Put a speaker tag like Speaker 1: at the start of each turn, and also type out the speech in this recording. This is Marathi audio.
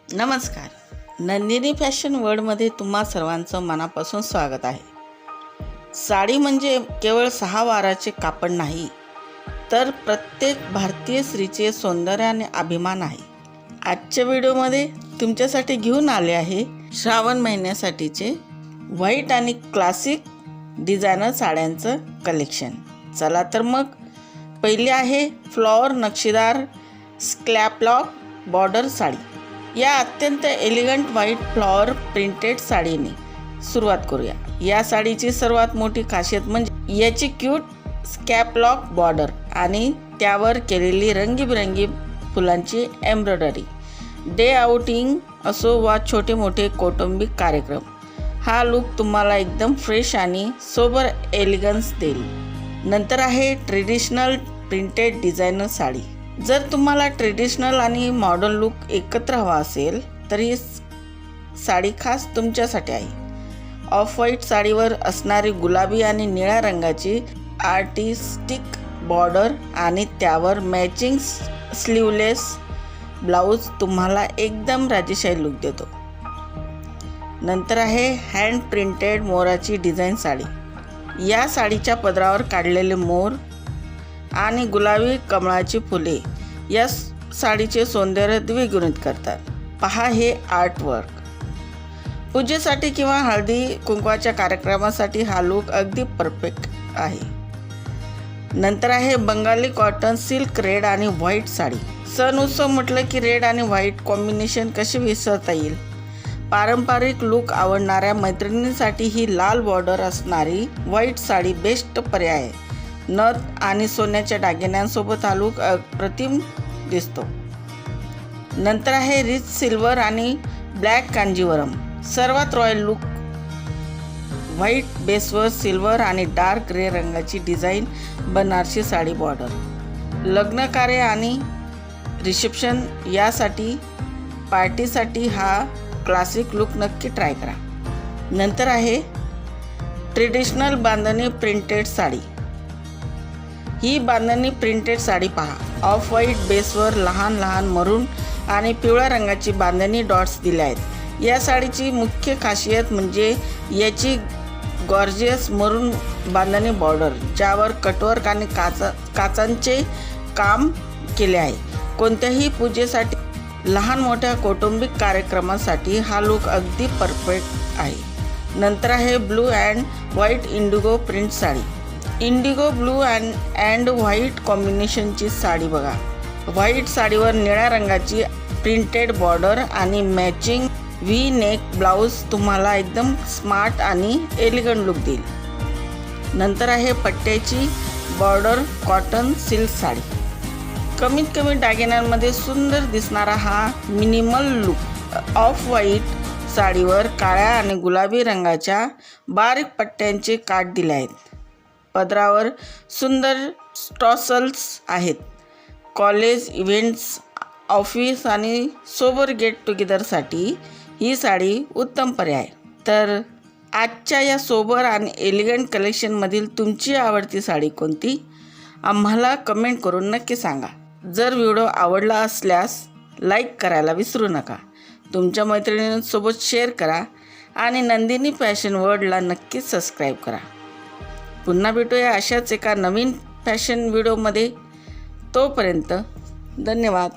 Speaker 1: नमस्कार. नंदिनी फॅशन वर्ल्डमध्ये तुम्हा सर्वांचं मनापासून स्वागत आहे. साडी म्हणजे केवळ 6 वाराचे कापड नाही, तर प्रत्येक भारतीय स्त्रीचे सौंदर्य आणि अभिमान आहे. आजच्या व्हिडिओमध्ये तुमच्यासाठी घेऊन आले आहे श्रावण महिन्यासाठीचे व्हाईट आणि क्लासिक डिझायनर साड्यांचं कलेक्शन. चला तर मग पहिली आहे फ्लॉवर नक्षीदार स्कॅलप बॉर्डर साडी. या अत्यंत एलिगंट व्हाईट फ्लॉवर प्रिंटेड साडीने सुरुवात करूया. या साडीची सर्वात मोठी खासियत म्हणजे याची क्यूट स्कॅलप बॉर्डर आणि त्यावर केलेली रंगीबिरंगी फुलांची एम्ब्रॉयडरी. डे आउटिंग असो वा छोटे मोठे कौटुंबिक कार्यक्रम, हा लुक तुम्हाला एकदम फ्रेश आणि सोबर एलिगन्स देईल. नंतर आहे ट्रेडिशनल प्रिंटेड डिझायनर साडी. जर तुम्हाला ट्रेडिशनल आणि मॉडर्न लुक एकत्र हवा असेल तर ही साडी खास तुमच्यासाठी आहे. ऑफ व्हाईट साडीवर असणारी गुलाबी आणि निळ्या रंगाची आर्टिस्टिक बॉर्डर आणि त्यावर मॅचिंग स्लीवलेस ब्लाऊज तुम्हाला एकदम राजेशाही लुक देतो. नंतर आहे हँड प्रिंटेड मोराची डिझाईन साडी. या साडीच्या पदरावर काढलेले मोर आणि गुलाबी कमळाची फुले या साडीचे सौंदर्य द्विगुणित करतात. पहा हे आर्टवर्क. पूजेसाठी किंवा हळदी कुंकवाच्या कार्यक्रमासाठी हा लुक अगदी परफेक्ट आहे. नंतर आहे बंगाली कॉटन सिल्क रेड आणि व्हाईट साडी. सण उत्सव म्हटलं की रेड आणि व्हाईट कॉम्बिनेशन कसे विसरता येईल. पारंपरिक लुक आवडणाऱ्या मैत्रिणींसाठी ही लाल बॉर्डर असणारी व्हाईट साडी बेस्ट पर्याय आहे. नथ आणि सोन्याच्या दागिन्यांसोबत हा लुक अप्रतिम दिसतो. नंतर आहे रिच सिल्वर आणि ब्लॅक कांजीवरम. सर्वात रॉयल लुक व्हाईट बेसवर सिल्वर आणि डार्क ग्रे रंगाची डिझाईन बनारसी साडी बॉर्डर. लग्न कार्य आणि रिसेप्शन यासाठी पार्टीसाठी हा क्लासिक लुक नक्की ट्राय करा. नंतर आहे ट्रेडिशनल बांधणी प्रिंटेड साडी. ही बांधणी प्रिंटेड साडी पहा. ऑफ व्हाईट बेसवर लहान लहान मरून आणि पिवळ्या रंगाची बांधणी डॉट्स दिल्या आहेत. या साडीची मुख्य खासियत म्हणजे याची गॉर्जियस मरून बांधणी बॉर्डर, ज्यावर कटवर्क आणि काचांचे काम केले आहे. कोणत्याही पूजेसाठी, लहान मोठ्या कौटुंबिक कार्यक्रमासाठी हा लुक अगदी परफेक्ट आहे. नंतर आहे blue and white indigo print sari. Indigo blue and white कॉम्बिनेशनची साडी बघा. व्हाईट साडीवर निळ्या रंगाची प्रिंटेड बॉर्डर आणि मॅचिंग व्ही नेक ब्लाऊज तुम्हाला एकदम स्मार्ट आणि एलिगंट लुक देईल. नंतर आहे पट्ट्याची बॉर्डर कॉटन सिल्क साडी. कमीत कमी दागिन्यांमध्ये सुंदर दिसणारा हा मिनिमल लुक ऑफ व्हाईट साडीवर काळ्या आणि गुलाबी रंगाच्या बारीक पट्ट्यांचे काठ दिले आहेत. पदरावर सुंदर स्टॉसल्स आहेत. कॉलेज इव्हेंट्स, ऑफिस आणि सोबर गेट टुगेदरसाठी ही साडी उत्तम पर्याय. तर आजच्या या सोबर आणि एलिगंट कलेक्शनमधील तुमची आवडती साडी कोणती, आम्हाला कमेंट करून नक्की सांगा. जर व्हिडिओ आवडला असल्यास लाईक करायला विसरू नका. तुमच्या मैत्रिणींसोबत शेअर करा आणि नंदिनी फॅशन वर्ल्डला नक्कीच सबस्क्राईब करा. पुन्हा भेटूया अशाच एका नवीन फॅशन व्हिडिओमध्ये. तोपर्यंत धन्यवाद.